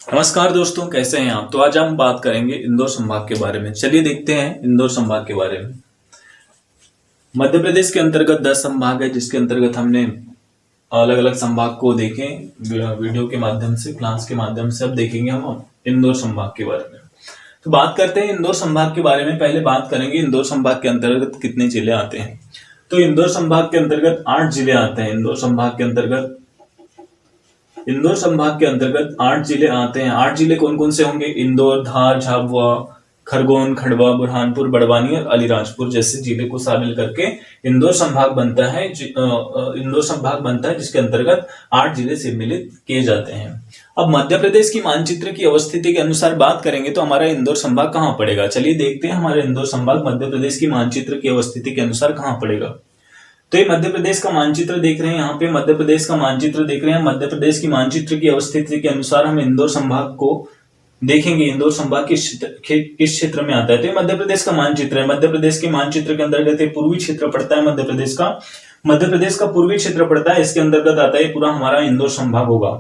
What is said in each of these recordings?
नमस्कार दोस्तों, कैसे हैं आप। तो आज हम बात करेंगे इंदौर संभाग के बारे में। चलिए देखते हैं इंदौर संभाग के बारे में। मध्य प्रदेश के अंतर्गत 10 संभाग है, जिसके अंतर्गत हमने अलग अलग संभाग को देखे वीडियो के माध्यम से, क्लास के माध्यम से। अब देखेंगे हम इंदौर संभाग के बारे में। तो बात करते हैं इंदौर संभाग के बारे में। पहले बात करेंगे इंदौर संभाग के अंतर्गत कितने जिले आते हैं। तो इंदौर संभाग के अंतर्गत 8 जिले आते हैं। इंदौर संभाग के अंतर्गत 8 जिले आते हैं। 8 जिले कौन कौन से होंगे? इंदौर, धार, झाबुआ, खरगोन, खंडवा, बुरहानपुर, बड़वानी और अलीराजपुर जैसे जिले को शामिल करके इंदौर संभाग बनता है। जिसके अंतर्गत 8 जिले सम्मिलित किए जाते हैं। अब मध्य प्रदेश की मानचित्र की अवस्थिति के अनुसार बात करेंगे तो हमारा इंदौर संभाग कहाँ पड़ेगा। चलिए देखते हैं हमारा इंदौर संभाग मध्य प्रदेश की मानचित्र की अवस्थिति के अनुसार कहाँ पड़ेगा। तो ये मध्य प्रदेश का मानचित्र देख रहे हैं। यहाँ पे मध्य प्रदेश का मानचित्र देख रहे हैं। मध्य प्रदेश की मानचित्र की अवस्थिति के अनुसार हम इंदौर संभाग को देखेंगे। इंदौर संभाग किस क्षेत्र में आता है। तो ये मध्य प्रदेश का मानचित्र है। मध्य प्रदेश के मानचित्र के अंतर्गत पूर्वी क्षेत्र पड़ता है। मध्य प्रदेश का पूर्वी क्षेत्र पड़ता है। इसके अंतर्गत आता है पूरा हमारा इंदौर संभाग होगा।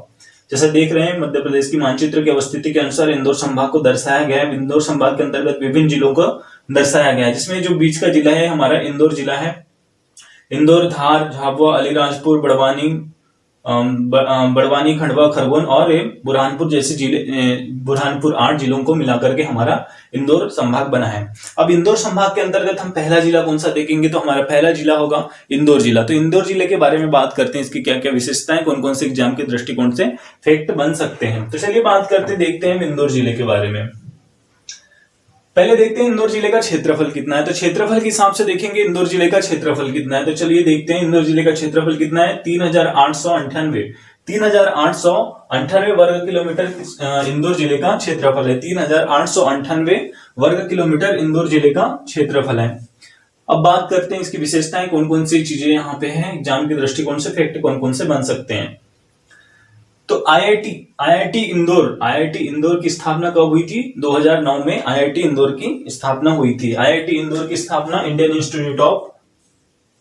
जैसे देख रहे हैं मध्य प्रदेश की मानचित्र की अवस्थिति के अनुसार इंदौर संभाग को दर्शाया गया है। इंदौर संभाग के अंतर्गत विभिन्न जिलों को दर्शाया गया है, जिसमें जो बीच का जिला है हमारा इंदौर जिला है। इंदौर, धार, झाबुआ, अलीराजपुर, बड़वानी, खंडवा, खरगोन और बुरहानपुर जैसे जिले, बुरहानपुर 8 जिलों को मिलाकर के हमारा इंदौर संभाग बना है। अब इंदौर संभाग के अंतर्गत हम पहला जिला कौन सा देखेंगे, तो हमारा पहला जिला होगा इंदौर जिला। तो इंदौर जिले के बारे में बात करते हैं, इसकी क्या क्या विशेषताएं, कौन कौन से एग्जाम के दृष्टिकोण से फैक्ट बन सकते हैं। तो चलिए बात करते देखते हैं इंदौर जिले के बारे में। पहले देखते हैं इंदौर जिले का क्षेत्रफल कितना है। तो क्षेत्रफल के हिसाब से देखेंगे इंदौर जिले का क्षेत्रफल कितना है। तो चलिए देखते हैं इंदौर जिले का क्षेत्रफल कितना है। 3898 वर्ग किलोमीटर इंदौर जिले का क्षेत्रफल है। 3898 वर्ग किलोमीटर इंदौर जिले का क्षेत्रफल है। अब बात करते हैं इसकी विशेषताएं, कौन कौन सी चीजें यहाँ पे हैं, एग्जाम के दृष्टिकोण से फैक्ट कौन कौन से बन सकते हैं। तो आईआईटी इंदौर की स्थापना कब हुई थी? 2009 में आईआईटी इंदौर की स्थापना हुई थी। आईआईटी इंदौर की स्थापना इंडियन इंस्टीट्यूट ऑफ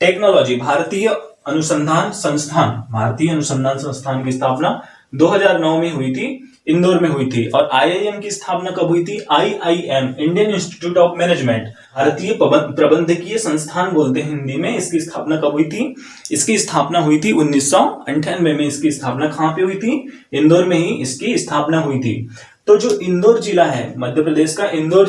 टेक्नोलॉजी, भारतीय अनुसंधान संस्थान की स्थापना 2009 में हुई थी, इंदौर में हुई थी। और आईआईएम की स्थापना कब हुई थी? IIM, Indian institute of management, भारतीय प्रबंधकीय संस्थान बोलते हैं हिंदी में। इसकी स्थापना कब हुई थी? इसकी स्थापना हुई थी 1998 में। इसकी स्थापना कहां पे हुई थी? इंदौर में ही इसकी स्थापना हुई थी। तो जो इंदौर जिला है मध्य प्रदेश का, इंदौर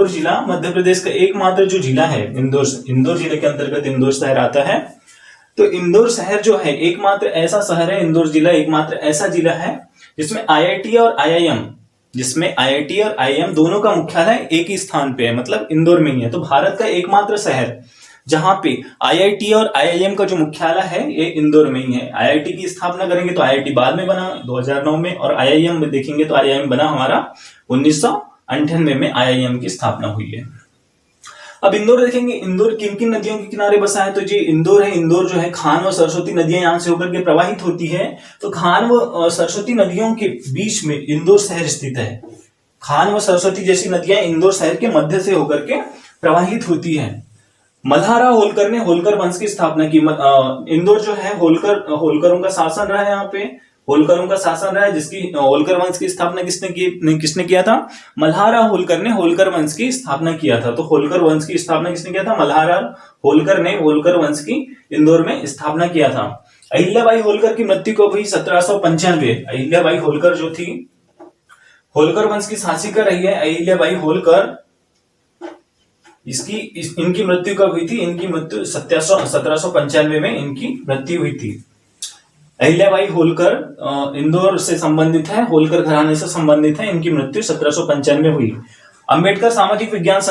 जिला मध्य प्रदेश का एकमात्र जो जिला है। इंदौर जिले के अंतर्गत इंदौर शहर आता है। तो इंदौर शहर जो है एकमात्र ऐसा शहर है, इंदौर जिला एकमात्र ऐसा जिला है जिसमें आईआईटी और आईआईएम दोनों का मुख्यालय एक ही स्थान पे है, मतलब इंदौर में ही है। तो भारत का एकमात्र शहर जहां पे आईआईटी और आईआईएम का जो मुख्यालय है ये इंदौर में ही है। आईआईटी की स्थापना करेंगे तो आईआईटी बाद में बना 2009 में, और आईआईएम में देखेंगे तो आईआईएम बना हमारा 1998 में आईआईएम की स्थापना हुई है। अब इंदौर देखेंगे, इंदौर किन किन नदियों के किनारे बसा है। तो जी इंदौर है, इंदौर जो है खान व सरस्वती नदियां यहां से होकर के प्रवाहित होती है। तो खान व सरस्वती नदियों के बीच में इंदौर शहर स्थित है। खान व सरस्वती जैसी नदियां इंदौर शहर के मध्य से होकर के प्रवाहित होती है। मल्हारा होलकर ने होलकर वंश की स्थापना की। इंदौर जो है होलकरों का शासन रहा है। यहाँ पे होलकरों का शासन रहा है, जिसकी होलकर वंश की स्थापना किसने किया था? मल्हारा होलकर ने होलकर वंश की स्थापना किया था। तो होलकर वंश की स्थापना किसने किया था? मल्हारा होलकर ने होलकर वंश की इंदौर में स्थापना किया था। अहिल्याबाई होलकर की मृत्यु कब हुई? 1795। अहिल्याबाई होलकर जो थी होलकर वंश की शासिका रही है। अहिल्याबाई होलकर इनकी मृत्यु कब हुई थी? इनकी मृत्यु 1795 में इनकी मृत्यु हुई थी। अहिल्याबाई होलकर इंदौर से संबंधित है, होलकर घराने से संबंधित है। इनकी मृत्यु 1795 में हुई। अंबेडकर सामाजिक विज्ञान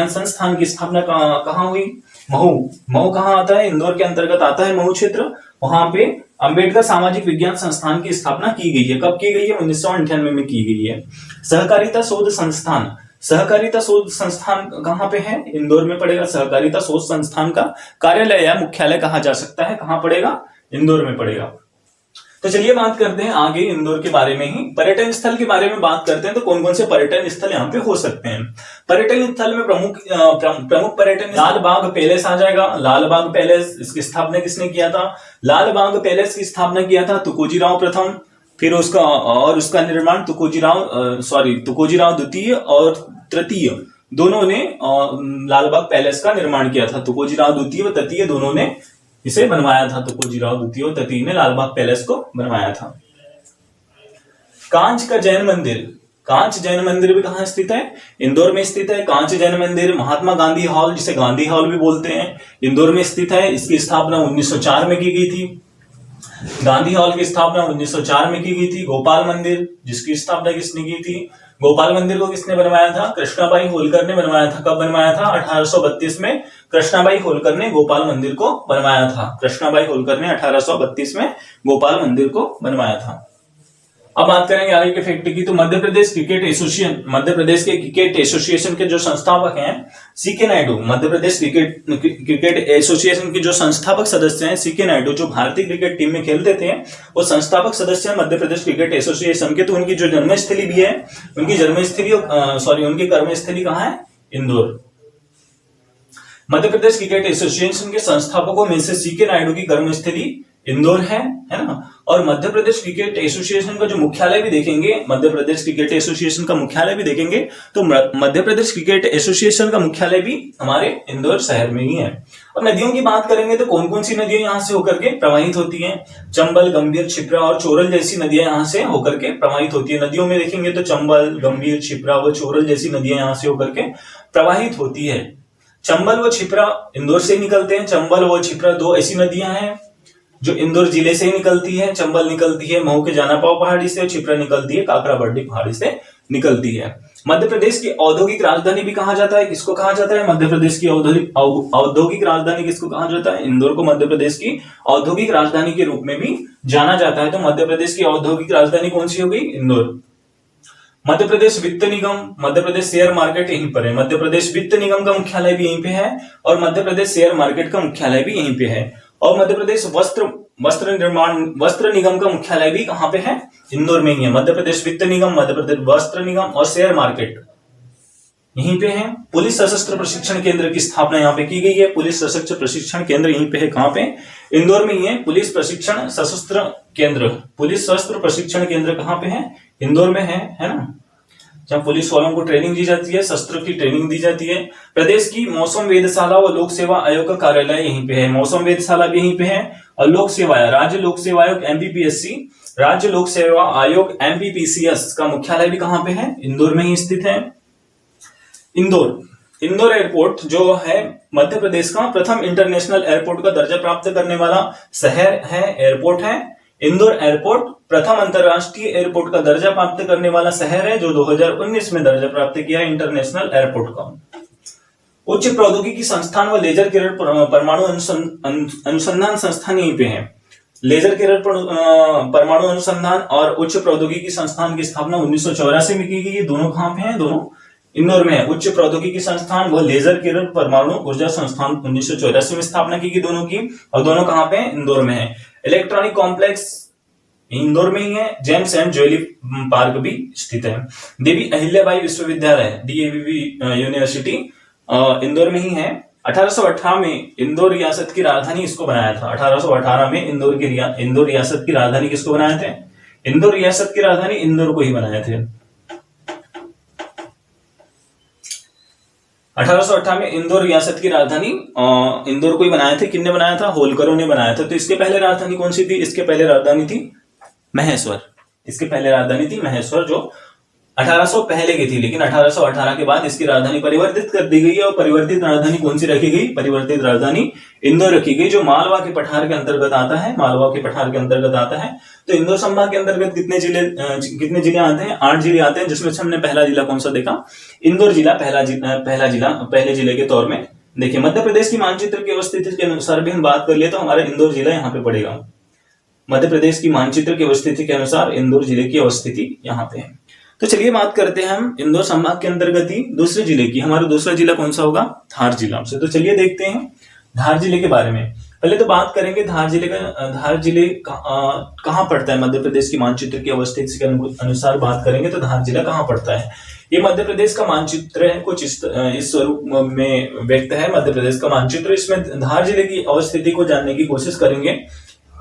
संस्थान की स्थापना कहां हुई? महू कहां आता है? इंदौर के अंतर्गत आता है महू क्षेत्र। वहां पे अंबेडकर सामाजिक विज्ञान संस्थान की स्थापना की गई है। कब की गई है? 1998 में की गई है। सहकारिता शोध संस्थान कहां पे है? इंदौर में पड़ेगा। सहकारिता शोध संस्थान का कार्यालय या मुख्यालय कहा जा सकता है, कहां पड़ेगा? इंदौर में पड़ेगा। तो चलिए बात करते हैं आगे इंदौर के बारे में ही। पर्यटन स्थल के बारे में बात करते हैं। तो कौन कौन से पर्यटन स्थल यहाँ पे हो सकते हैं? पर्यटन स्थल में प्रमुख पर्यटन लाल बाग पैलेस आ जाएगा। लाल बाग पैलेस, इसकी स्थापना किसने किया था? लाल बाग पैलेस की स्थापना किया था तुकोजी राव प्रथम। फिर उसका निर्माण तुकोजीराव द्वितीय और तृतीय दोनों ने लाल बाग पैलेस का निर्माण किया था। तुकोजीराव द्वितीय व तृतीय दोनों ने इसे बनवाया था। तुकोजीराव द्वितीय और तृतीय ने लाल बाग पैलेस को बनवाया था। कांच का जैन मंदिर, कांच जैन मंदिर भी कहाँ स्थित है? इंदौर में स्थित है। कांच जैन मंदिर महात्मा गांधी हॉल, जिसे गांधी हॉल भी बोलते हैं, इंदौर में स्थित है। इसकी स्थापना 1904 में की गई थी। गांधी हॉल की स्थापना 1904 में की गई थी। गोपाल मंदिर, जिसकी स्थापना किसने की थी? गोपाल मंदिर को किसने बनवाया था? कृष्णाबाई होलकर ने बनवाया था। कब बनवाया था? 1832 में कृष्णाबाई होलकर ने गोपाल मंदिर को बनवाया था। कृष्णाबाई होलकर ने 1832 में गोपाल मंदिर को बनवाया था। अब बात करेंगे आगे के फैक्ट की। तो मध्य प्रदेश क्रिकेट एसोसिएशन, मध्य प्रदेश के क्रिकेट एसोसिएशन के जो संस्थापक हैं C K Naidu, Madhya Pradesh cricket association के जो संस्थापक सदस्य हैं सीके नायडू, जो भारतीय क्रिकेट टीम में खेलते थे, वो संस्थापक सदस्य हैं मध्य प्रदेश क्रिकेट एसोसिएशन के। तो उनकी जो जन्मस्थली भी है, उनकी कर्मस्थली कहाँ है? इंदौर। मध्य प्रदेश क्रिकेट एसोसिएशन के संस्थापकों में से सीके नायडू की कर्मस्थली इंदौर है ना। और मध्य प्रदेश क्रिकेट एसोसिएशन का जो मुख्यालय भी देखेंगे, मध्य प्रदेश क्रिकेट एसोसिएशन का मुख्यालय भी देखेंगे तो मध्य प्रदेश क्रिकेट एसोसिएशन का मुख्यालय भी हमारे इंदौर शहर में ही है। और नदियों की बात करेंगे तो कौन कौन सी नदियां यहाँ से होकर के प्रवाहित होती हैं? चंबल, गंभीर, क्षिप्रा और चोरल जैसी नदियां यहाँ से होकर के प्रवाहित होती है। नदियों में देखेंगे तो चंबल, गंभीर, क्षिप्रा व चोरल जैसी नदियां यहाँ से होकर के प्रवाहित होती है। चंबल व क्षिप्रा इंदौर से निकलते हैं। चंबल व क्षिप्रा दो ऐसी नदियां हैं जो इंदौर जिले से निकलती है। चंबल निकलती है महू के जानापाव पहाड़ी से और क्षिप्रा निकलती है काकराबर्डी पहाड़ी से निकलती है। मध्य प्रदेश की औद्योगिक राजधानी भी कहा जाता है। किसको कहा जाता है? मध्य प्रदेश की औद्योगिक राजधानी किसको कहा जाता है? इंदौर को मध्य प्रदेश की औद्योगिक राजधानी के रूप में भी जाना जाता है। तो मध्य प्रदेश की औद्योगिक राजधानी कौन सी हो गई? इंदौर। मध्य प्रदेश वित्त निगम, मध्य प्रदेश शेयर मार्केट यहीं पर है। मध्य प्रदेश वित्त निगम का मुख्यालय भी यहीं पे है और मध्य प्रदेश शेयर मार्केट का मुख्यालय भी यहीं पे है। और मध्य प्रदेश वस्त्र निगम का मुख्यालय भी कहां पे है? इंदौर में ही है। मध्य प्रदेश वित्त निगम, मध्य प्रदेश वस्त्र निगम और शेयर मार्केट यहीं पे है। पुलिस सशस्त्र प्रशिक्षण केंद्र की स्थापना यहाँ पे की गई है। पुलिस सशस्त्र प्रशिक्षण केंद्र यहीं पे है। कहां पे? इंदौर में ही है। पुलिस प्रशिक्षण सशस्त्र केंद्र, पुलिस सशस्त्र प्रशिक्षण केंद्र कहां पे है? इंदौर में है ना, जहां पुलिस वालों को ट्रेनिंग दी जाती है, शस्त्र की ट्रेनिंग दी जाती है। प्रदेश की मौसम वेधशाला व लोक सेवा आयोग का कार्यालय यहीं पे है। मौसम वेधशाला भी यहीं पे है और लोक सेवा, राज्य लोक सेवा आयोग MPPSC, राज्य लोक सेवा आयोग MPPCS का मुख्यालय भी कहां पे है? इंदौर में ही स्थित है। इंदौर एयरपोर्ट जो है मध्य प्रदेश का प्रथम इंटरनेशनल एयरपोर्ट का दर्जा प्राप्त करने वाला शहर है, एयरपोर्ट है। इंदौर एयरपोर्ट प्रथम अंतरराष्ट्रीय एयरपोर्ट का दर्जा प्राप्त करने वाला शहर है, जो 2019 में दर्जा प्राप्त किया है इंटरनेशनल एयरपोर्ट का। उच्च प्रौद्योगिकी संस्थान व लेजर किरण परमाणु अनुसंधान संस्थान यहीं पे है। लेजर किरण परमाणु अनुसंधान और उच्च प्रौद्योगिकी संस्थान की स्थापना 1984 में की गई है। दोनों कहां पे हैं? दोनों इंदौर में है। उच्च प्रौद्योगिकी संस्थान व लेजर किरण परमाणु ऊर्जा संस्थान 1984 में स्थापना की गई दोनों की, और दोनों कहां पे हैं? इंदौर में है। इलेक्ट्रॉनिक कॉम्प्लेक्स इंदौर में ही है। जेम्स एंड ज्वेलरी पार्क भी स्थित है। देवी अहिल्याबाई विश्वविद्यालय DAVV यूनिवर्सिटी इंदौर में ही है। 1818 में इंदौर रियासत की राजधानी इसको बनाया था। 1818 में इंदौर रियासत की राजधानी किसको बनाए थे? इंदौर रियासत की राजधानी इंदौर को ही बनाए थे। 1818 में इंदौर रियासत की राजधानी इंदौर को ही बनाए थे। किसने बनाया था? होलकरों ने बनाया था। तो इसके पहले राजधानी कौन सी थी? इसके पहले राजधानी थी महेश्वर। इसके पहले राजधानी थी महेश्वर, जो 1800 पहले की थी, लेकिन 1818 के बाद इसकी राजधानी परिवर्तित कर दी गई है। और परिवर्तित राजधानी कौन सी रखी गई? परिवर्तित राजधानी इंदौर रखी गई, जो मालवा के पठार के अंतर्गत आता है। मालवा के पठार के अंतर्गत आता है। तो इंदौर संभाग के अंतर्गत कितने जिले आते हैं? 8 जिले आते हैं, जिसमें से हमने पहला जिला कौन सा देखा? इंदौर जिला पहले जिले के तौर में देखिए। मध्य प्रदेश की मानचित्र की अवस्थिति के अनुसार भी हम बात कर ले तो हमारा इंदौर जिला यहाँ पे पड़ेगा। मध्य प्रदेश की मानचित्र की अवस्थिति के अनुसार इंदौर जिले की अवस्थिति यहाँ पे है। तो चलिए बात करते हैं हम इंदौर संभाग के अंतर्गत ही दूसरे जिले की। हमारा दूसरा जिला कौन सा होगा? धार जिला से। तो चलिए देखते हैं धार जिले के बारे में। पहले तो बात करेंगे धार जिले कहाँ पड़ता है। मध्य प्रदेश की मानचित्र की अवस्थिति के अनुसार बात करेंगे तो धार जिला कहाँ पड़ता है? ये मध्य प्रदेश का मानचित्र है, कुछ इस स्वरूप में व्यक्त है मध्य प्रदेश का मानचित्र। इसमें धार जिले की अवस्थिति को जानने की कोशिश करेंगे।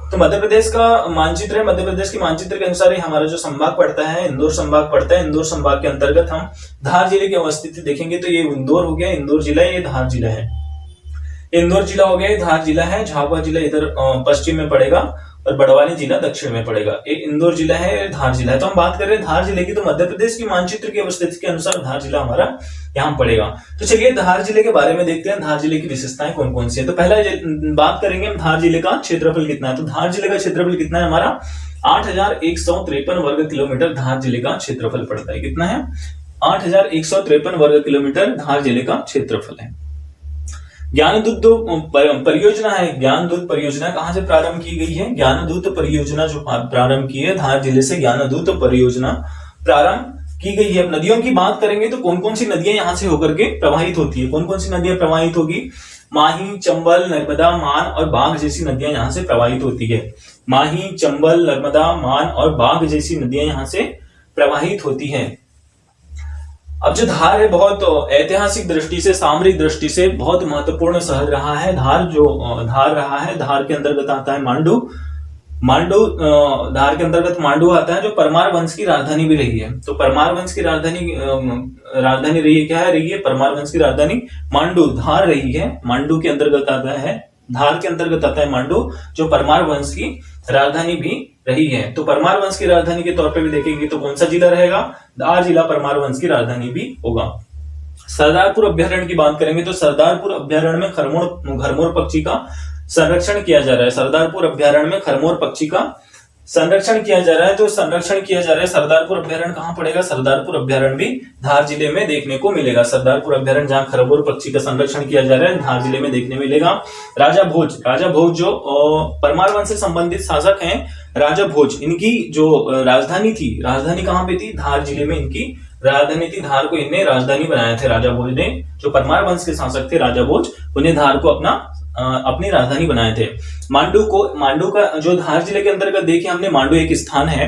तो मध्य प्रदेश का मानचित्र है, मध्य प्रदेश के मानचित्र के अनुसार ही हमारा जो संभाग पड़ता है इंदौर संभाग पड़ता है। इंदौर संभाग के अंतर्गत हम धार जिले की अवस्थिति देखेंगे तो ये इंदौर हो गया, इंदौर जिला, ये धार जिला है। इंदौर जिला हो गया, ये धार जिला है। झाबुआ जिला इधर पश्चिम में पड़ेगा और बड़वानी जिला दक्षिण में पड़ेगा। एक इंदौर जिला है, धार जिला है। तो हम बात कर रहे हैं धार जिले की, तो मध्य प्रदेश की मानचित्र की अवस्थिति के अनुसार धार जिला हमारा यहाँ पड़ेगा। तो चलिए धार जिले के बारे में देखते हैं, धार जिले की विशेषताएं कौन कौन सी है। तो पहला बात करेंगे हम धार जिले का क्षेत्रफल कितना है। तो धार जिले का क्षेत्रफल कितना है हमारा, 8,153 वर्ग किलोमीटर धार जिले का क्षेत्रफल पड़ता है। कितना है, 8,153 वर्ग किलोमीटर धार जिले का क्षेत्रफल है। ज्ञानदूत परियोजना है, ज्ञानदूत परियोजना कहां से प्रारंभ की गई है, ज्ञानदूत परियोजना जो प्रारंभ की है धार जिले से, ज्ञानदूत परियोजना प्रारंभ की गई है। नदियों की बात करेंगे तो कौन कौन सी नदियां यहां से होकर के प्रवाहित होती है, कौन कौन सी नदियां प्रवाहित होगी, माही, चंबल, नर्मदा, मान और बाघ जैसी नदियां यहां से प्रवाहित होती है। माही, चंबल, नर्मदा, मान और बाघ जैसी नदियां यहां से प्रवाहित होती है। अब जो धार है बहुत ऐतिहासिक दृष्टि से, सामरिक दृष्टि से बहुत महत्वपूर्ण शहर रहा है। धार जो धार रहा है, धार के अंतर्गत आता है मांडू, धार के अंतर्गत मांडू आता है जो परमार वंश की राजधानी भी रही है। तो परमार वंश की राजधानी रही है, क्या है रही है, परमार वंश की राजधानी मांडू धार रही है। मांडू के अंतर्गत आता है, धार के अंतर्गत आता है मांडू जो परमार वंश की राजधानी भी रही है। तो परमार वंश की राजधानी के तौर पे भी देखेंगे तो कौन सा जिला रहेगा, धार जिला परमार वंश की राजधानी भी होगा। सरदारपुर अभ्यारण्य की बात करेंगे तो सरदारपुर अभ्यारण्य में खरमोर पक्षी का संरक्षण किया जा रहा है। सरदारपुर अभ्यारण्य में खरमोर पक्षी का संरक्षण किया जा रहा है। तो संरक्षण किया जा रहा है, सरदारपुर अभ्यारण्य कहां पड़ेगा, सरदारपुर अभ्यारण्य भी धार जिले में देखने को मिलेगा। सरदारपुर अभ्यारण्य जहां खरमोर पक्षी का संरक्षण किया जा रहा है धार जिले में देखने मिलेगा। राजा भोज जो परमार वंश से संबंधित शासक हैं, राजा भोज, इनकी जो राजधानी थी, राजधानी कहां पे थी, धार जिले में इनकी राजधानी थी। धार को इन्हें राजधानी बनाया थे राजा भोज ने, जो परमार वंश के शासक थे राजा भोज, उन्हें धार को अपनी राजधानी बनाए थे। मांडू का जो धार जिले के अंतर्गत देखिए हमने, मांडू एक स्थान है,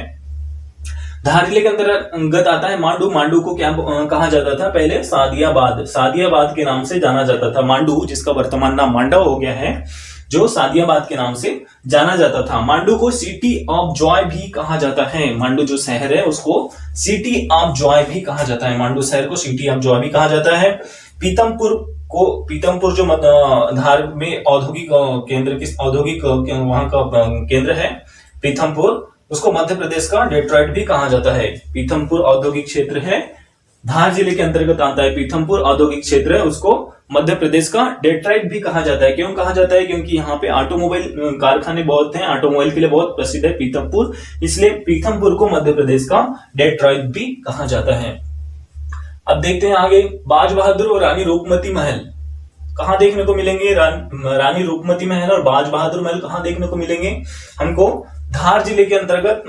धार जिले के अंतर्गत आता है मांडू। मांडू को क्या कहा जाता था पहले, सादियाबाद के नाम से जाना जाता था। मांडू जिसका वर्तमान नाम मांडव हो गया है, जो सादियाबाद के नाम से जाना जाता था। मांडू को सिटी ऑफ जॉय भी कहा जाता है। मांडू जो शहर है उसको सिटी ऑफ जॉय भी कहा जाता है। मांडू शहर को सिटी ऑफ जॉय भी कहा जाता है। पीतमपुर जो धार में औद्योगिक वहां का केंद्र है पीथमपुर, उसको मध्य प्रदेश का डेट्रॉइट भी कहा जाता है। पीथमपुर औद्योगिक क्षेत्र है, धार जिले के अंतर्गत आता है। पीथमपुर औद्योगिक क्षेत्र है, उसको मध्य प्रदेश का डेट्रॉइट भी कहा जाता है। क्यों कहा जाता है, क्योंकि यहाँ पे ऑटोमोबाइल कारखाने बहुत हैं, ऑटोमोबाइल के लिए बहुत प्रसिद्ध है पीथमपुर, इसलिए पीथमपुर को मध्य प्रदेश का डेट्रॉइट भी कहा जाता है। अब देखते हैं आगे, बाज बहादुर और रानी रूपमती महल कहां देखने को मिलेंगे, रानी रूपमती महल और बाज बहादुर महल कहां देखने को मिलेंगे हमको, धार जिले के अंतर्गत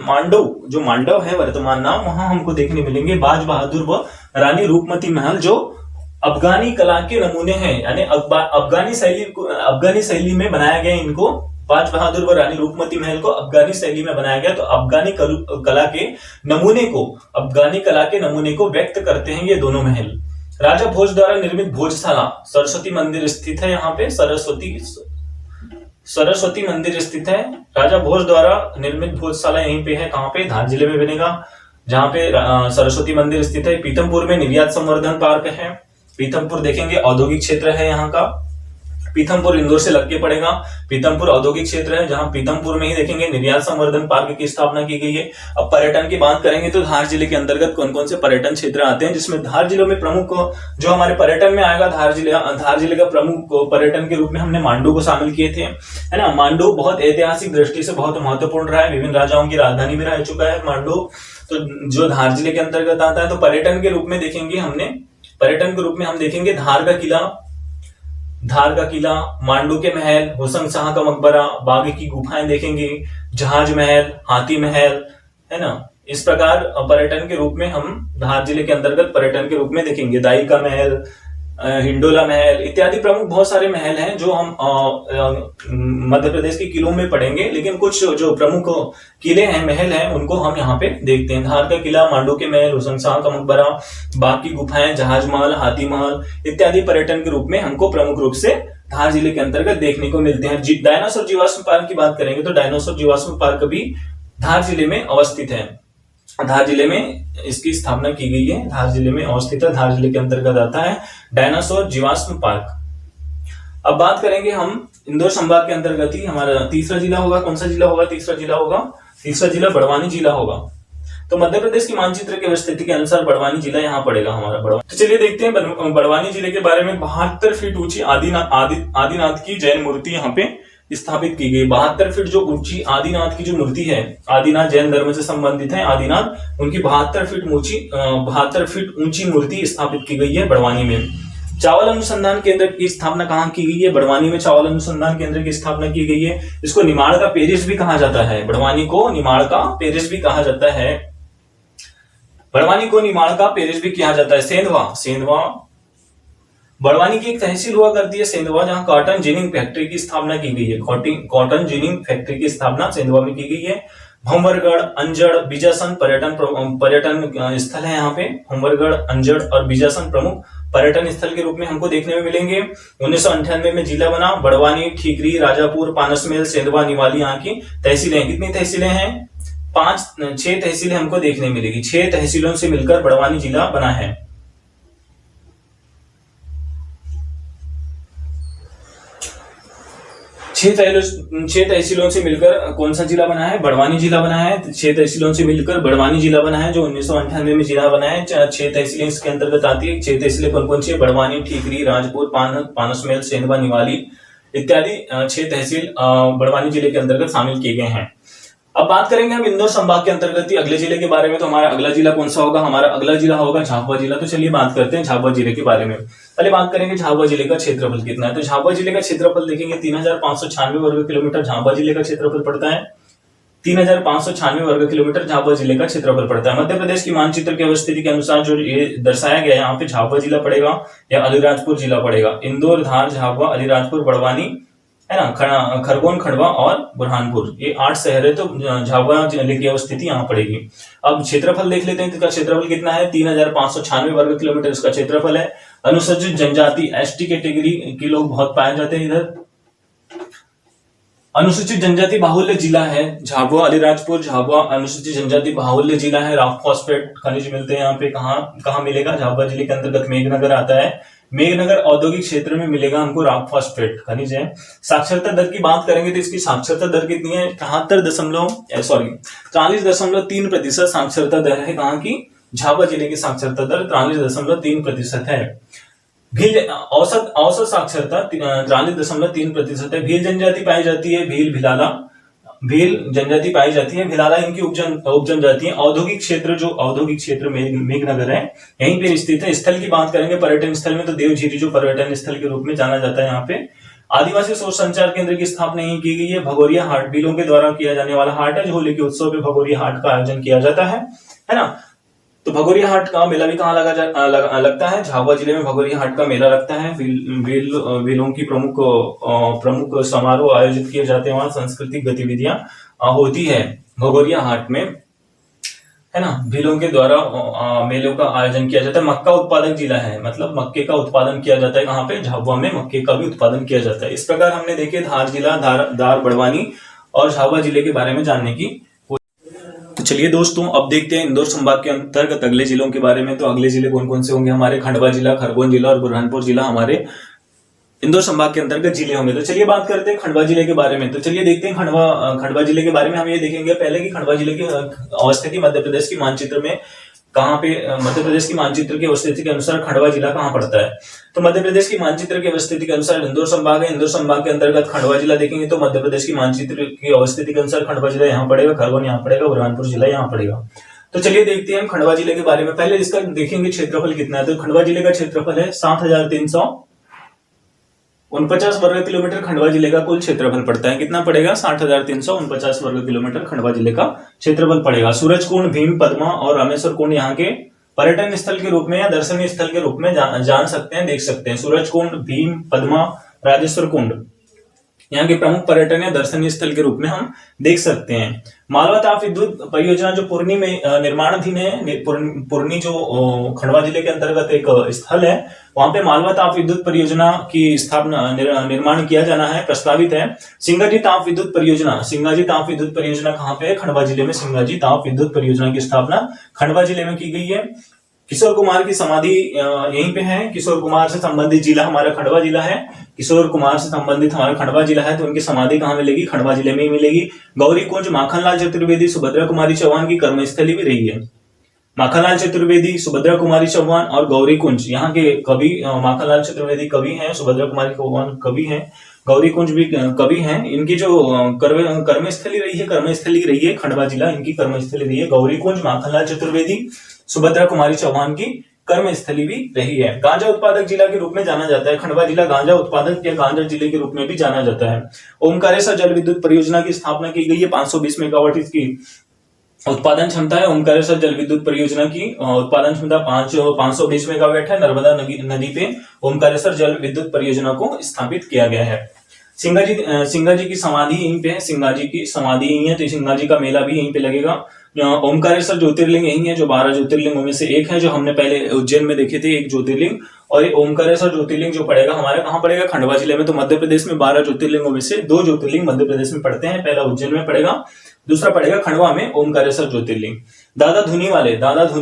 जो मांडव है वर्तमान नाम, वहां हमको देखने मिलेंगे बाज बहादुर व रानी रूपमती महल, जो अफगानी कला के नमूने हैं, यानी अफगानी शैली में बनाया गया इनको। बाज बहादुर व रानी रूपमती महल को अफगानी शैली में बनाया गया, तो अफगानी कला के नमूने को व्यक्त करते हैं ये दोनों महल। राजा भोज द्वारा निर्मित भोजशाला, सरस्वती मंदिर स्थित है यहाँ पे, सरस्वती मंदिर स्थित है। राजा भोज द्वारा निर्मित भोजशाला यहीं पे है, कहाँ पे, धार जिले में बनेगा, जहाँ पे सरस्वती मंदिर स्थित है। पीथमपुर में निर्यात संवर्धन पार्क है। पीथमपुर देखेंगे औद्योगिक क्षेत्र है यहाँ का, पीथमपुर इंदौर से लग के पड़ेगा। पीथमपुर औद्योगिक क्षेत्र है, जहां पीथमपुर में ही देखेंगे निर्यात संवर्धन पार्क की स्थापना की गई है। अब पर्यटन की बात करेंगे तो धार जिले के अंतर्गत कौन कौन से पर्यटन क्षेत्र आते हैं, जिसमें धार जिलों में प्रमुख जो हमारे पर्यटन में आएगा, धार जिले का प्रमुख पर्यटन के रूप में हमने मांडू को शामिल किए थे, है ना। मांडू बहुत ऐतिहासिक दृष्टि से बहुत महत्वपूर्ण रहा है, विभिन्न राजाओं की राजधानी भी रह चुका है मांडू, तो जो धार जिले के अंतर्गत आता है। तो पर्यटन के रूप में देखेंगे हम देखेंगे धार का किला, मांडू के महल, हुसैन शाह का मकबरा, बाघ की गुफाएं देखेंगे, जहाज महल, हाथी महल, है ना। इस प्रकार पर्यटन के रूप में हम धार जिले के अंतर्गत पर्यटन के रूप में देखेंगे दाई का महल, हिंडोला महल इत्यादि प्रमुख बहुत सारे महल हैं जो हम मध्य प्रदेश के किलों में पढ़ेंगे, लेकिन कुछ जो प्रमुख किले हैं, महल हैं, उनको हम यहाँ पे देखते हैं। धार का किला, मांडू के महल, हुसैन शाह का मकबरा, बाग की गुफाएं, जहाज महल, हाथी महल इत्यादि पर्यटन के रूप में हमको प्रमुख रूप से धार जिले के अंतर्गत देखने को मिलते हैं। डायनासोर जीवाश्म पार्क की बात करेंगे तो डायनासोर जीवाश्म पार्क भी धार जिले में अवस्थित है। धार जिले में इसकी स्थापना की गई है, धार जिले में अवस्थित है, धार जिले के अंतर्गत आता है डायनासोर जीवाश्म पार्क। अब बात करेंगे हम इंदौर संभाग के अंतर्गत ही हमारा तीसरा जिला होगा। कौन सा जिला होगा? तीसरा जिला बड़वानी जिला होगा। तो मध्य प्रदेश की मानचित्र की स्थिति के अनुसार बड़वानी जिला यहाँ पड़ेगा हमारा बड़वानी। तो चलिए देखते हैं बड़वानी जिले के बारे में। 72 फीट ऊंची आदिनाथ की जैन मूर्ति यहाँ पे स्थापित की गई। 72 फीट जो ऊंची आदिनाथ की जो मूर्ति है, आदिनाथ जैन धर्म से संबंधित है आदिनाथ, उनकी 72 फीट ऊंची मूर्ति स्थापित की गई है बड़वानी में। चावल अनुसंधान केंद्र की स्थापना कहाँ की गई है? बड़वानी में चावल अनुसंधान केंद्र की स्थापना की गई है। इसको निमाड़ का पेरिस भी कहा जाता है। बड़वानी को निमाड़ का पेरिस भी कहा जाता है। बड़वानी को निमाड़ का पेरिस भी कहा जाता है। सेंधवा बड़वानी की एक तहसील हुआ करती है सेंधवा, जहां कॉटन जिनिंग फैक्ट्री की स्थापना की गई है। कॉटन जिनिंग फैक्ट्री की स्थापना सेंधवा में की गई है। भंवरगढ़, अंजड़, बीजासन पर्यटन स्थल है यहाँ पे। भंवरगढ़, अंजड़ और बीजासन प्रमुख पर्यटन स्थल के रूप में हमको देखने में मिलेंगे। 1998 में जिला बना। बड़वानी, ठीकरी, राजापुर, पानसमेल, सेंधवा, निवाली यहाँ की तहसीलें। कितनी तहसीलें हैं? 6 तहसीलें हमको देखने मिलेगी। 6 तहसीलों से मिलकर बड़वानी जिला बना है। 6 तहसीलों से मिलकर कौन सा जिला बना है? बड़वानी जिला बना है। 6 तहसीलों से मिलकर बड़वानी जिला बना है, जो 1998 में जिला बना है। 6 तहसीलें इसके अंतर्गत आती है। 6 तहसीलें कौन सी है? बड़वानी, ठीकरी, राजपुर, पानसमेल, सेंधवा, निवाली इत्यादि 6 तहसील बड़वानी जिले के अंतर्गत शामिल किए गए हैं। अब बात करेंगे हम इंदौर संभाग के अंतर्गत ही अगले जिले के बारे में। तो हमारा अगला जिला कौन सा होगा? हमारा अगला जिला होगा झाबुआ जिला। तो चलिए बात करते हैं झाबुआ जिले के बारे में। पहले बात करेंगे झाबुआ जिले का क्षेत्रफल कितना है। तो झाबुआ जिले का क्षेत्रफल देखेंगे 3596 वर्ग किलोमीटर झाबुआ जिले का क्षेत्रफल पड़ता है। 3596 वर्ग किलोमीटर झाबुआ जिले का क्षेत्रफल पड़ता है। मध्य प्रदेश की मानचित्र की अवस्थिति के अनुसार जो ये दर्शाया गया है, यहाँ पे झाबुआ जिला पड़ेगा या अलीराजपुर जिला पड़ेगा। इंदौर, धार, झाबुआ, अलीराजपुर, बड़वानी है ना, खरगोन, खंडवा और बुरहानपुर, ये 8 शहर है। तो झाबुआ जिले की अवस्थिति यहाँ पड़ेगी। अब क्षेत्रफल देख लेते हैं। इसका क्षेत्रफल कितना है? 3596 वर्ग किलोमीटर इसका क्षेत्रफल है। अनुसूचित जनजाति ST कैटेगरी के लोग बहुत पाए जाते हैं इधर। अनुसूचित जनजाति बाहुल्य जिला है झाबुआ। अलीराजपुर, झाबुआ अनुसूचित जनजाति बाहुल्य जिला है। रॉक फॉस्फेट खनिज मिलते हैं यहाँ पे। कहाँ मिलेगा? झाबुआ जिले के अंतर्गत मेघनगर आता है। मेघनगर औद्योगिक क्षेत्र में मिलेगा हमको रॉक फॉस्फेट खनिज है। साक्षरता दर की बात करेंगे तो इसकी साक्षरता दर कितनी है? 43.3% साक्षरता दर है। कहाँ की? झाबुआ जिले की साक्षरता दर 43.3% है। भील औसत साक्षरता 43.3% है। भील जनजाति पाई जाती है। भील जनजाति पाई जाती है। भिलाला इनकी उप जनजाति है। औद्योगिक क्षेत्र मेघनगर है, यहीं पे स्थित है। स्थल की बात करेंगे पर्यटन स्थल में तो देवझीरी जो पर्यटन स्थल के रूप में जाना जाता है यहाँ पे। आदिवासी सोच संचार केंद्र की स्थापना यहीं की गई है। भगोरिया हाट भीलों के द्वारा किया जाने वाला हाट है। जो होली के उत्सव पे भगोरिया हाट का आयोजन किया जाता है ना। तो भगोरिया हाट का मेला भी कहाँ लगता है? झाबुआ जिले में भगोरिया हाट का मेला लगता है। भीलों की प्रमुख समारोह आयोजित किए जाते हैं। वहां सांस्कृतिक गतिविधियां होती है भगोरिया हाट में, है ना। भीलों के द्वारा मेलों का आयोजन किया जाता है। मक्का उत्पादक जिला है, मतलब मक्के का उत्पादन किया जाता है। कहाँ पे? झाबुआ में मक्के का भी उत्पादन किया जाता है। इस प्रकार हमने देखे धार जिला, धार, बड़वानी और झाबुआ जिले के बारे में जानने की। तो चलिए दोस्तों, अब देखते हैं इंदौर संभाग के अंतर्गत अगले जिलों के बारे में। तो अगले जिले कौन कौन से होंगे हमारे? खंडवा जिला, खरगोन जिला और बुरहानपुर जिला हमारे इंदौर संभाग के अंतर्गत जिले होंगे। तो चलिए बात करते हैं खंडवा जिले के बारे में। तो चलिए देखते हैं खंडवा जिले के बारे में। हम ये देखेंगे पहले कि खंडवा जिले की अवस्थिति मध्य प्रदेश की मानचित्र में कहाँ पे, मध्य प्रदेश की मानचित्र की अवस्थिति के अनुसार खंडवा जिला कहाँ पड़ता है। तो मध्य प्रदेश की मानचित्र की अवस्थिति के अनुसार इंदौर संभाग है। इंदौर संभाग के अंतर्गत खंडवा जिला देखेंगे तो मध्य प्रदेश की मानचित्र की अवस्थिति के अनुसार खंडवा जिला यहाँ पड़ेगा, खरगोन यहाँ पड़ेगा, बुरहानपुर जिला यहाँ पड़ेगा। तो चलिए देखते हैं हम खंडवा जिले के बारे में। पहले इसका देखेंगे क्षेत्रफल कितना है। तो खंडवा जिले का क्षेत्रफल है 60,349 वर्ग किलोमीटर। खंडवा जिले का कुल क्षेत्रफल पड़ता है। कितना पड़ेगा? 60,349 वर्ग किलोमीटर खंडवा जिले का क्षेत्रफल पड़ेगा। सूरजकुंड, भीम, पद्मा और रामेश्वर कुंड यहाँ के पर्यटन स्थल के रूप में या दर्शनीय स्थल के रूप में जान सकते हैं, देख सकते हैं। सूरज कुंड, भीम, पद्मा, राजेश्वर कुंड यहाँ के प्रमुख पर्यटन या दर्शनीय स्थल के रूप में हम देख सकते हैं। मालवा ताप विद्युत परियोजना जो पुरनी में निर्माणाधीन है, पुरनी जो खंडवा जिले के अंतर्गत एक स्थल है, वहां पे मालवा ताप विद्युत परियोजना की स्थापना निर्माण किया जाना है, प्रस्तावित है। सिंगाजी ताप विद्युत परियोजना, सिंगाजी ताप विद्युत परियोजना कहाँ पे है? खंडवा जिले में सिंगाजी ताप विद्युत परियोजना की स्थापना खंडवा जिले में की गई है। किशोर कुमार की समाधि यहीं पे है। किशोर कुमार से संबंधित जिला हमारा खंडवा जिला है। किशोर कुमार से संबंधित हमारा खंडवा जिला है, तो उनकी समाधि कहाँ मिलेगी? खंडवा जिले में ही मिलेगी। गौरी कुंज माखनलाल चतुर्वेदी, सुभद्रा कुमारी चौहान की कर्मस्थली भी रही है। माखनलाल चतुर्वेदी, सुभद्रा कुमारी चौहान और गौरी कुंज यहाँ के कवि, माखनलाल चतुर्वेदी कवि हैं, सुभद्रा कुमारी चौहान कवि हैं, गौरी कुंज भी कवि हैं। इनकी जो कर्मस्थली रही है खंडवा जिला, इनकी कर्मस्थली रही है। गौरी कुंज, माखनलाल चतुर्वेदी, सुभद्रा कुमारी चौहान की कर्मस्थली भी रही है। गांजा उत्पादक जिला के रूप में जाना जाता है खंडवा जिला, गांजा उत्पादक या गांजा जिले के रूप में भी जाना जाता है। ओमकारेश्वर जल विद्युत परियोजना की स्थापना की गई है। 520 मेगावाट इसकी उत्पादन क्षमता है। ओमकारेश्वर जल विद्युत परियोजना की उत्पादन क्षमता 520 मेगावाट है। नर्मदा नदी पे ओमकारेश्वर जल विद्युत परियोजना को स्थापित किया गया है। सिंगाजी की समाधि यहीं पे है, सिंगाजी की समाधि यहीं है, तो सिंगाजी का मेला भी यहीं पे लगेगा। ओमकारेश्वर ज्योतिर्लिंग यही है, जो 12 ज्योतिर्लिंगों में से एक है, जो हमने पहले उज्जैन में देखे थे, एक ज्योतिर्लिंग। और ये ओमकारेश्वर ज्योतिर्लिंग जो पड़ेगा हमारे कहाँ पड़ेगा? खंडवा जिले में। तो मध्य प्रदेश में 12 ज्योतिर्लिंगों में से 2 ज्योतिर्लिंग मध्य प्रदेश में पड़ते हैं। पहला उज्जैन में पड़ेगा, दूसरा पड़ेगा खंडवा में ओमकारेश्वर ज्योतिर्लिंग। दादा धुनी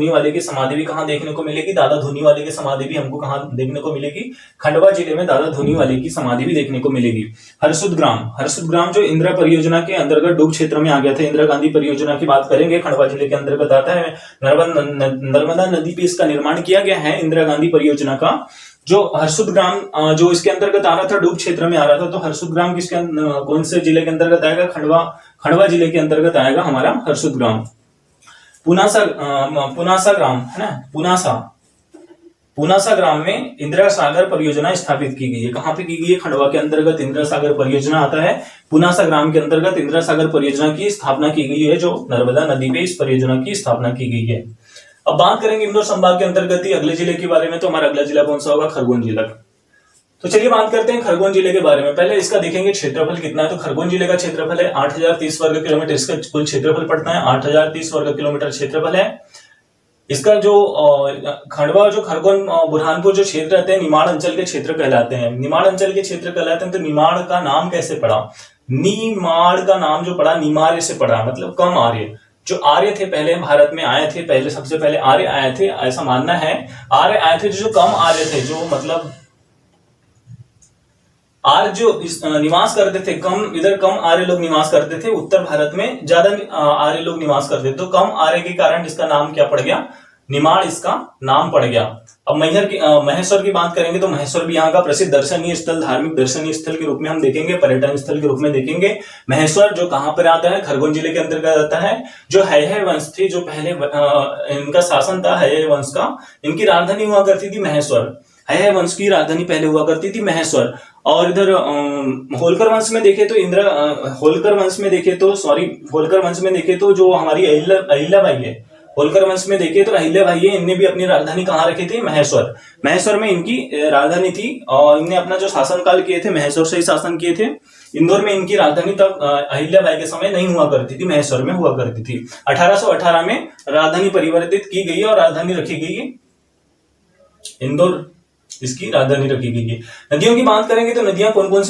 वाले की समाधि भी कहाँ देखने को मिलेगी? दादा धुनी वाले की समाधि भी हमको कहाँ देखने को मिलेगी? खंडवा जिले में दादा धुनी वाले की समाधि भी देखने को मिलेगी। हरसुद ग्राम जो इंदिरा परियोजना के अंतर्गत डूब क्षेत्र में आ गया था, इंदिरा गांधी परियोजना की बात करेंगे, खंडवा जिले के अंतर्गत आता है। नर्मदा नदी पे इसका निर्माण किया गया है, इंदिरा गांधी परियोजना का। जो हरसुद ग्राम जो इसके अंतर्गत आ रहा था, डूब क्षेत्र में आ रहा था, तो हरसुद ग्राम किसके कौन से जिले के अंतर्गत आएगा? खंडवा जिले के अंतर्गत आएगा हमारा हरसुद ग्राम। पुनासा ग्राम है ना, पुनासा ग्राम में इंदिरा सागर परियोजना स्थापित की गई है। कहां पे की गई है? खंडवा के अंतर्गत इंदिरा सागर परियोजना आता है। पुनासा ग्राम के अंतर्गत इंदिरा सागर परियोजना की स्थापना की गई है, जो नर्मदा नदी पे इस परियोजना की स्थापना की गई है। अब बात करेंगे इंदौर संभाग के अंतर्गत ही अगले जिले के बारे में, तो हमारा अगला जिला कौन सा होगा? खरगोन जिला। तो चलिए बात करते हैं खरगोन जिले के बारे में। पहले इसका देखेंगे क्षेत्रफल कितना है। तो खरगोन जिले का क्षेत्रफल है 8030 वर्ग किलोमीटर, इसका कुल क्षेत्रफल पड़ता है 8030 वर्ग किलोमीटर क्षेत्रफल है इसका। जो खंडवा जो खरगोन बुरहानपुर जो क्षेत्र रहते हैं, निमाड़ अंचल के क्षेत्र कहलाते हैं। निमाड़ अंचल के क्षेत्र कहलाते हैं। तो निमाड़ का नाम कैसे पड़ा? निमाड़ का नाम जो पड़ा, निमार्य से पड़ा, मतलब कम आर्य। जो आर्य थे पहले भारत में आए थे, पहले सबसे पहले आर्य आए थे, ऐसा मानना है। आर्य आए थे जो कम आर्य थे, जो मतलब आर्य जो निवास करते थे, कम आर्य लोग निवास करते थे। उत्तर भारत में ज्यादा आर्य लोग निवास करते थे, तो कम आर्य के कारण इसका नाम क्या पड़ गया? निमाड़ इसका नाम पड़ गया। अब महेश्वर की बात करेंगे, तो महेश्वर भी यहाँ का प्रसिद्ध दर्शनीय स्थल, धार्मिक दर्शनीय स्थल के रूप में हम देखेंगे, पर्यटन स्थल के रूप में देखेंगे। महेश्वर जो कहाँ पर आता है? खरगोन जिले के अंतर्गत आता है। जो है वंश थे, जो पहले इनका शासन था है वंश का, इनकी राजधानी हुआ करती थी महेश्वर। है वंश की राजधानी पहले हुआ करती थी महेश्वर। और इधर होलकर वंश में देखे तो होलकर वंश में देखे तो जो हमारी अहिल्याबाई है, होलकर वंश में देखे तो अहिल्याबाई है, इनने भी अपनी राजधानी कहाँ रखी थी? महेश्वर में इनकी राजधानी थी। और इनने अपना जो शासन काल किए थे महेश्वर से ही शासन किए थे। इंदौर में इनकी राजधानी तब अहिल्याबाई के समय नहीं हुआ करती थी, महेश्वर में हुआ करती थी। 1818 में राजधानी परिवर्तित की गई और राजधानी रखी गई है इंदौर, इसकी राजधानी रखी गई है। नदियों की बात करेंगे तो नदियां कौन कौन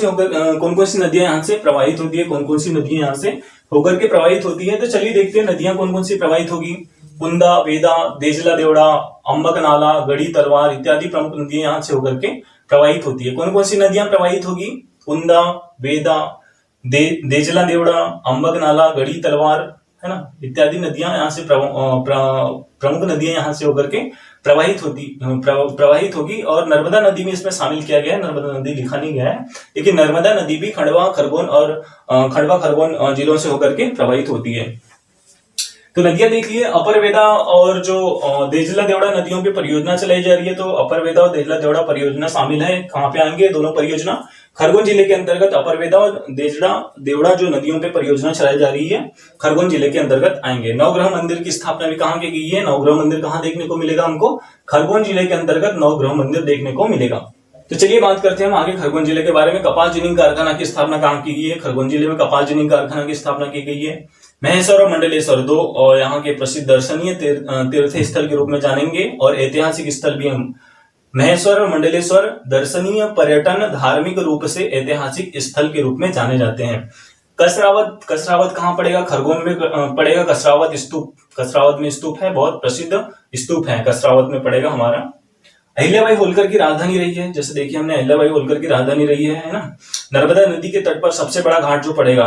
सी नदियां यहाँ से प्रवाहित होती है, कौन कौन सी नदियां यहाँ से होकर के प्रवाहित होती है। तो चलिए देखते हैं नदियां कौन कौन सी प्रवाहित होगी। कुंदा, वेदा, देजला देवड़ा, अम्बक नाला, गढ़ी तलवार इत्यादि प्रमुख नदियां यहाँ से होकर के प्रवाहित होती है। कौन कौन सी नदियां प्रवाहित होगी? कुंदा, वेदा, देजला देवड़ा, अम्बक नाला, गढ़ी तलवार, है ना, इत्यादि नदियां यहाँ से प्रमुख नदियां यहाँ से होकर के प्रवाहित होगी। और नर्मदा नदी में इसमें शामिल किया गया है, नर्मदा नदी लिखा नहीं गया है, लेकिन नर्मदा नदी भी खंडवा खरगोन जिलों से होकर के प्रवाहित होती है। तो नदियां देख लिए, अपर वेदा और जो देजला देवड़ा नदियों पे परियोजना चलाई जा रही है, तो अपर वेदा और देजला देवड़ा परियोजना शामिल है। कहां पे आएंगे दोनों परियोजना? खरगोन जिले के अंतर्गत अपर वेदा और देजला देवड़ा जो नदियों पे परियोजना चलाई जा रही है, खरगोन जिले के अंतर्गत आएंगे। नवग्रह मंदिर की स्थापना भी कहां की गई है? नवग्रह मंदिर कहां देखने को मिलेगा हमको? खरगोन जिले के अंतर्गत नवग्रह मंदिर देखने को मिलेगा। तो चलिए बात करते हैं हम आगे खरगोन जिले के बारे में। कपास जिनिंग कारखाना की स्थापना कहां की गई है? खरगोन जिले में कपास जिनिंग कारखाना की स्थापना की गई है। महेश्वर और मंडलेश्वर दो और यहाँ के प्रसिद्ध दर्शनीय तीर्थ स्थल के रूप में जानेंगे, और ऐतिहासिक स्थल भी हम। महेश्वर और मंडलेश्वर दर्शनीय, पर्यटन, धार्मिक रूप से ऐतिहासिक स्थल के रूप में जाने जाते हैं। कसरावत, कसरावत कहाँ पड़ेगा? खरगोन में पड़ेगा। कसरावत स्तूप, कसरावत में स्तूप है, बहुत प्रसिद्ध स्तूप है, कसरावत में पड़ेगा हमारा। अहिल्याबाई होलकर की राजधानी रही है, जैसे देखिए हमने अहिल्याबाई होलकर की राजधानी रही है ना। नर्मदा नदी के तट पर सबसे बड़ा घाट जो पड़ेगा,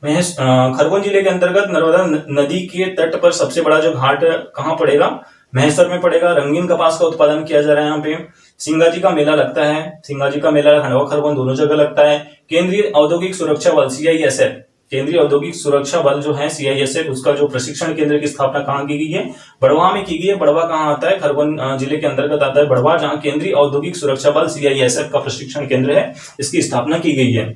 खरगोन जिले के अंतर्गत नर्मदा नदी के तट पर सबसे बड़ा जो घाट कहाँ पड़ेगा? महेश्वर में पड़ेगा। रंगीन कपास का उत्पादन किया जा रहा है यहाँ पे। सिंगाजी का मेला लगता है, सिंगाजी का मेला खंडवा खरगोन दोनों जगह लगता है। केंद्रीय औद्योगिक सुरक्षा बल CISF, केंद्रीय औद्योगिक सुरक्षा बल जो है CISF, उसका जो प्रशिक्षण केंद्र की स्थापना कहाँ की गई है? बड़वा में की गई है। बड़वा कहाँ आता है? खरगोन जिले के अंतर्गत आता है बड़वा, जहाँ केंद्रीय औद्योगिक सुरक्षा बल CISF का प्रशिक्षण केंद्र है, इसकी स्थापना की गई है।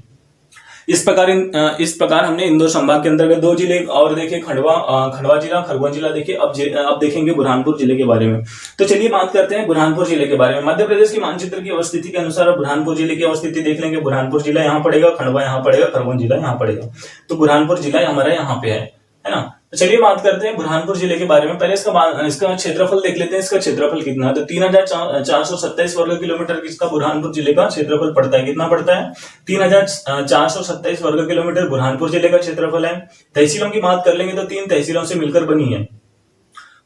इस प्रकार हमने इंदौर संभाग के अंतर्गत 2 जिले और देखे, खंडवा जिला, खरगोन जिला देखे। अब देखेंगे बुरहानपुर जिले के बारे में। तो चलिए बात करते हैं बुरहानपुर जिले के बारे में। मध्य प्रदेश की मानचित्र की अवस्थिति के अनुसार बुरहानपुर जिले की अवस्थिति देख लेंगे। बुरहानपुर जिला यहाँ पड़ेगा, खंडवा यहाँ पड़ेगा, खरगोन जिला यहाँ पड़ेगा। तो बुरहानपुर जिला हमारा यहाँ पे है ना। तो चलिए बात करते हैं बुरहानपुर जिले के बारे में। पहले इसका क्षेत्रफल देख लेते हैं। इसका क्षेत्रफल कितना है? तो 3427 वर्ग किलोमीटर इसका बुरहानपुर जिले का क्षेत्रफल पड़ता है। कितना पड़ता है? 3427 वर्ग किलोमीटर बुरहानपुर जिले का क्षेत्रफल है। तहसीलों की बात कर लेंगे तो 3 तहसीलों से मिलकर बनी है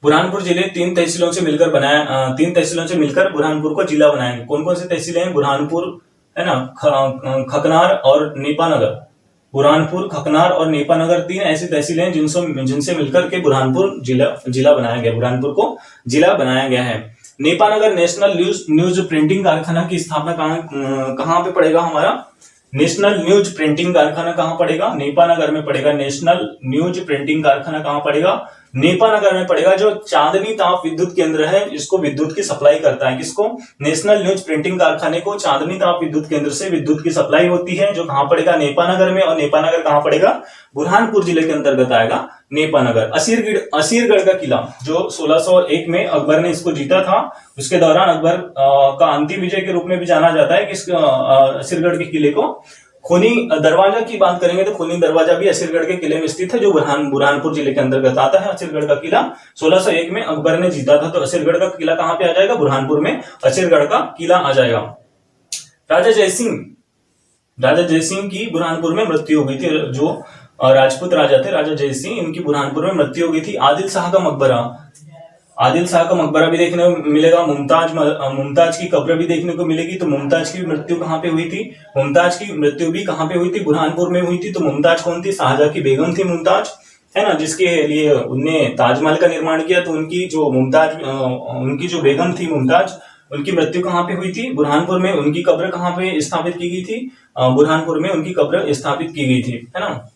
बुरहानपुर जिले। 3 तहसीलों से मिलकर बनाया, 3 तहसीलों से मिलकर बुरहानपुर को जिला बनाएंगे। कौन कौन सी तहसीलें हैं? बुरहानपुर है ना, खकनार और नेपानगर। बुरहानपुर, खकनार और नेपानगर 3 ऐसी तहसीलें हैं जिनसे मिलकर के बुरहानपुर जिला बनाया गया, बुरहानपुर को जिला बनाया गया है। नेपानगर नेशनल न्यूज प्रिंटिंग कारखाना की स्थापना कहां पे पड़ेगा हमारा? नेशनल न्यूज प्रिंटिंग कारखाना कहां पड़ेगा? नेपानगर में पड़ेगा। नेशनल न्यूज प्रिंटिंग कारखाना कहां पड़ेगा? नेपानगर में पड़ेगा। जो चांदनी ताप विद्युत केंद्र है, इसको विद्युत की सप्लाई करता है। किसको? नेशनल न्यूज प्रिंटिंग कारखाने को चांदनी ताप विद्युत केंद्र से विद्युत की सप्लाई होती है, जो कहां पड़ेगा? नेपानगर में। और नेपानगर कहां पड़ेगा? बुरहानपुर जिले के अंतर्गत आएगा नेपानगर। असीरगढ़ का किला, जो 1601 में अकबर ने इसको जीता था, उसके दौरान अकबर का अंतिम विजय के रूप में भी जाना जाता है। असीरगढ़ के किले को। खूनी दरवाजा की बात करेंगे तो खूनी दरवाजा भी असीरगढ़ के किले में स्थित है, जो बुरहानपुर जिले के अंतर्गत आता है। असीरगढ़ का किला 1601 में अकबर ने जीता था, तो असीरगढ़ का किला कहां पे आ जाएगा? बुरहानपुर में असीरगढ़ का किला आ जाएगा। राजा जयसिंह की बुरहानपुर में मृत्यु हो गई थी। जो राजपूत राजा थे, राजा जयसिंह, इनकी बुरहानपुर में मृत्यु हो गई थी। आदिल शाह का मकबरा भी देखने को मिलेगा। मुमताज की कब्र भी देखने को मिलेगी। तो मुमताज की मृत्यु कहां पे हुई थी? मुमताज की मृत्यु भी कहां पे हुई थी? बुरहानपुर में हुई थी। तो मुमताज कौन थी? शाहजहां की बेगम थी मुमताज, है ना, जिसके लिए उनने ताजमहल का निर्माण किया। तो उनकी जो बेगम थी मुमताज, उनकी मृत्यु कहां पे हुई थी? बुरहानपुर में। उनकी कब्र कहां पे स्थापित की गई थी? बुरहानपुर में उनकी कब्र स्थापित की गई थी, है ना।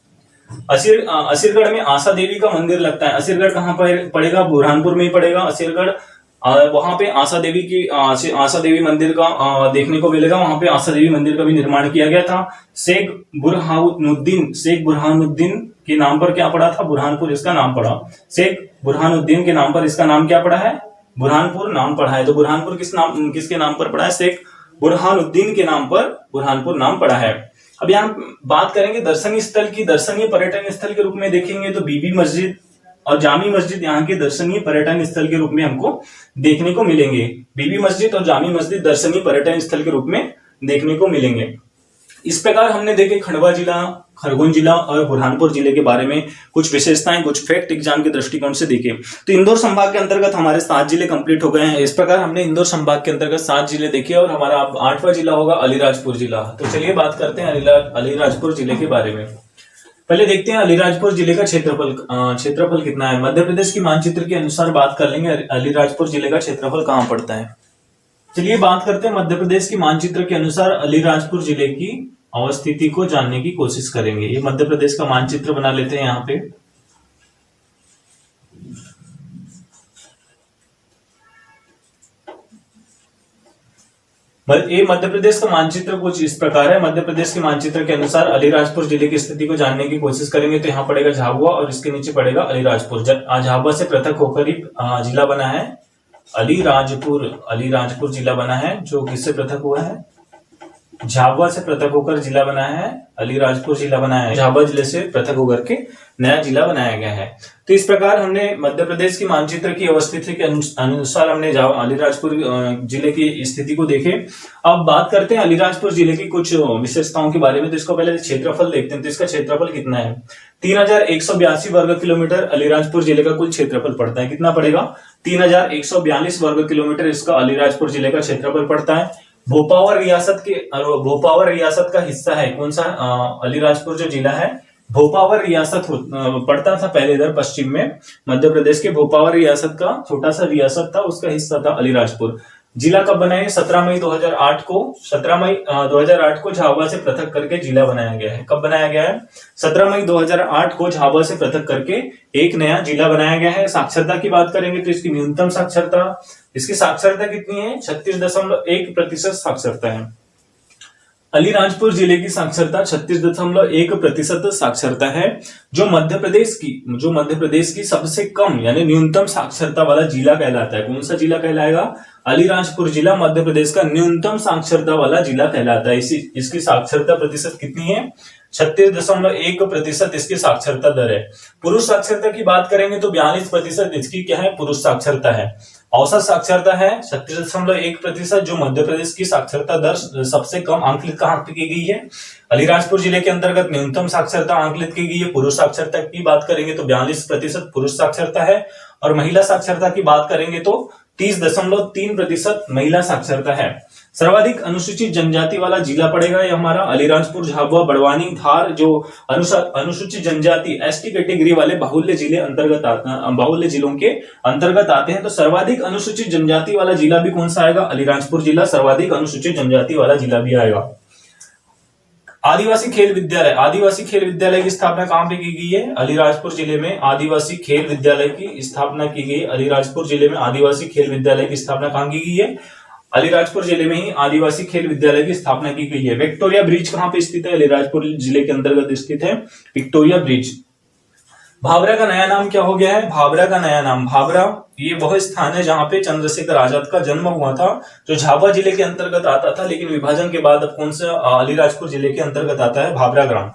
असीरगढ़ में आशा देवी का मंदिर लगता है। असीरगढ़ कहां पर पड़ेगा? बुरहानपुर में ही पड़ेगा असीरगढ़। वहां पे आशा देवी मंदिर का देखने को मिलेगा। वहां पे आशा देवी मंदिर का भी निर्माण किया गया था। शेख बुरहानुद्दीन के नाम पर क्या पड़ा था? बुरहानपुर इसका नाम पड़ा। शेख बुरहानुद्दीन के नाम पर इसका नाम क्या पड़ा है? बुरहानपुर नाम पड़ा है। तो बुरहानपुर किसके नाम पर पड़ा है? शेख बुरहानुद्दीन के नाम पर बुरहानपुर नाम पड़ा है। अब यहाँ बात करेंगे दर्शनीय स्थल की। दर्शनीय पर्यटन स्थल के रूप में देखेंगे तो बीबी मस्जिद और जामी मस्जिद यहाँ के दर्शनीय पर्यटन स्थल के रूप में हमको देखने को मिलेंगे। बीबी मस्जिद और जामी मस्जिद दर्शनीय पर्यटन स्थल के रूप में देखने को मिलेंगे। इस प्रकार हमने देखे खंडवा जिला, खरगोन जिला और बुरहानपुर जिले के बारे में कुछ विशेषताएं, कुछ फैक्ट एग्जाम के दृष्टिकोण से देखे। तो इंदौर संभाग के अंतर्गत हमारे 7 जिले कंप्लीट हो गए हैं। इस प्रकार हमने इंदौर संभाग के अंतर्गत 7 जिले देखे और हमारा 8वां जिला होगा अलीराजपुर जिला। तो चलिए बात करते हैं अलीराजपुर जिले के बारे में। पहले देखते हैं अलीराजपुर जिले का क्षेत्रफल कितना है। मध्य प्रदेश की मानचित्र के अनुसार बात कर लेंगे अलीराजपुर जिले का क्षेत्रफल कहाँ पड़ता है। चलिए बात करते हैं मध्य प्रदेश की मानचित्र के अनुसार अलीराजपुर जिले की अवस्थिति को जानने की कोशिश करेंगे। ये मध्य प्रदेश का मानचित्र बना लेते हैं यहाँ पे। ये मध्य प्रदेश का मानचित्र कुछ इस प्रकार है। मध्य प्रदेश के मानचित्र के अनुसार अलीराजपुर जिले की स्थिति को जानने की कोशिश करेंगे तो यहाँ पड़ेगा झाबुआ और इसके नीचे पड़ेगा अलीराजपुर। झाबुआ से पृथक होकर ही जिला बना है अलीराजपुर जिला बना है, जो किससे पृथक हुआ है, झाबुआ से पृथक होकर जिला बना है, अलीराजपुर जिला बना है। झाबुआ जिले से पृथक होकर के नया जिला बनाया गया है। तो इस प्रकार हमने मध्य प्रदेश की मानचित्र की अवस्थिति के अनुसार हमने अलीराजपुर जिले की स्थिति को देखे। अब बात करते हैं अलीराजपुर जिले की कुछ विशेषताओं के बारे में। तो इसको पहले क्षेत्रफल देखते हैं। तो इसका क्षेत्रफल कितना है, 3182 वर्ग किलोमीटर अलीराजपुर जिले का कुल क्षेत्रफल पड़ता है। कितना पड़ेगा, 3142 वर्ग किलोमीटर इसका अलीराजपुर जिले का क्षेत्रफल पड़ता है। भोपावर रियासत का हिस्सा है कौन सा, अलीराजपुर जो जिला है भोपावर रियासत पड़ता था पहले इधर पश्चिम में मध्य प्रदेश के। भोपावर रियासत का छोटा सा रियासत था, उसका हिस्सा था अलीराजपुर। जिला कब बना है, 17 मई 2008 को झाबुआ से पृथक करके जिला बनाया गया है। कब बनाया गया है, 17 मई 2008 को झाबुआ से पृथक करके एक नया जिला बनाया गया है। साक्षरता की बात करेंगे तो इसकी न्यूनतम साक्षरता, इसकी साक्षरता कितनी है, 36.1% साक्षरता है। अलीराजपुर जिले की साक्षरता 36.1% साक्षरता है, जो मध्य प्रदेश की सबसे कम यानी न्यूनतम साक्षरता वाला जिला कहलाता है। कौन सा जिला कहलाएगा, अलीराजपुर जिला मध्य प्रदेश का न्यूनतम साक्षरता वाला जिला कहलाता है। इसकी साक्षरता प्रतिशत कितनी है, 36.1% इसकी साक्षरता दर है। पुरुष साक्षरता की बात करेंगे तो 42% इसकी क्या है, पुरुष साक्षरता है। औसत साक्षरता है 36.1%, जो मध्य प्रदेश की साक्षरता दर सबसे कम आंकलित कहाँ की गई है, अलीराजपुर जिले के अंतर्गत न्यूनतम साक्षरता आंकलित की गई है। पुरुष साक्षरता की बात करेंगे तो 42% पुरुष साक्षरता है, और महिला साक्षरता की बात करेंगे तो 30.3% महिला साक्षरता है। सर्वाधिक अनुसूचित जनजाति वाला जिला पड़ेगा ये हमारा अलीराजपुर, झाबुआ, बड़वानी, धार, जो अनुसूचित जनजाति एसटी कैटेगरी वाले बाहुल्य जिलों के अंतर्गत आते हैं। तो सर्वाधिक अनुसूचित जनजाति वाला जिला भी कौन सा आएगा, अलीराजपुर जिला सर्वाधिक अनुसूचित जनजाति वाला जिला भी आएगा। आदिवासी खेल विद्यालय की स्थापना कहां पे की गई है, अलीराजपुर जिले में आदिवासी खेल विद्यालय की स्थापना की गई। अलीराजपुर जिले में आदिवासी खेल विद्यालय की स्थापना कहां की गई है, अलीराजपुर जिले में ही आदिवासी खेल विद्यालय की स्थापना की गई है। विक्टोरिया ब्रिज कहां पे स्थित है, अलीराजपुर जिले के अंतर्गत स्थित है विक्टोरिया ब्रिज। भाभरा का नया नाम क्या हो गया है, भाभरा ये वह स्थान है जहां पे चंद्रशेखर आजाद का जन्म हुआ था, जो झाबुआ जिले के अंतर्गत आता था, लेकिन विभाजन के बाद अब कौन सा अलीराजपुर जिले के अंतर्गत आता है, भाभरा ग्राम।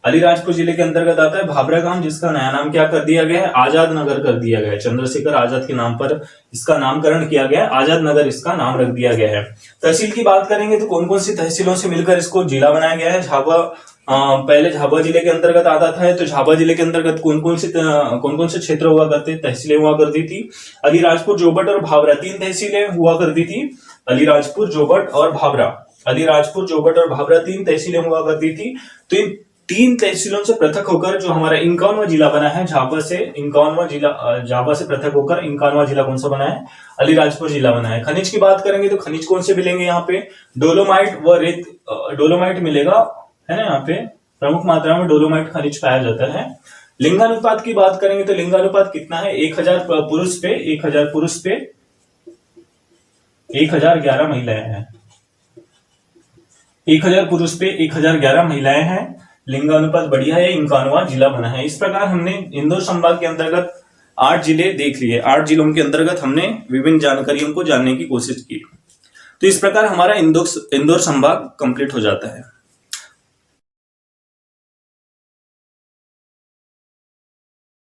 अलीराजपुर जिले के अंतर्गत आता है भाभरा ग्राम, जिसका नया नाम क्या कर दिया गया है, आजाद नगर कर दिया गया है। चंद्रशेखर आजाद के नाम पर इसका नामकरण किया गया है, आजाद नगर इसका नाम रख दिया गया है। तहसील की बात करेंगे तो कौन कौन सी तहसीलों से मिलकर इसको जिला बनाया गया है। पहले झाबुआ जिले के अंतर्गत आता था, तो झाबुआ जिले के अंतर्गत कौन कौन से क्षेत्र हुआ करते, तहसीलें हुआ करती थी, अलीराजपुर, जोबट और भाभरा, 3 तहसीलें हुआ करती थी। अलीराजपुर, जोबट और भाभरा 3 तहसीलें हुआ करती थी। तो इन 3 तहसीलों से पृथक होकर जो हमारा 51वां जिला बना है, झाबुआ से पृथक होकर 51वां जिला कौन सा बना है, अलीराजपुर जिला बना है। खनिज की बात करेंगे तो खनिज कौन से मिलेंगे यहाँ पे, डोलोमाइट व रेत, डोलोमाइट मिलेगा है ना, यहाँ पे प्रमुख मात्रा में डोलोमाइट खनिज पाया जाता है। लिंगानुपात की बात करेंगे तो लिंगानुपात कितना है, 1000 पुरुष पे 1011 महिलाएं हैं। 1000 पुरुष पे 1011 महिलाएं हैं। लिंगानुपात बढ़िया है, 51वां जिला बना है। इस प्रकार हमने इंदौर संभाग के अंतर्गत 8 जिले देख लिए। 8 जिलों के अंतर्गत हमने विभिन्न जानकारियों को जानने की कोशिश की। तो इस प्रकार हमारा इंदौर संभाग कंप्लीट हो जाता है।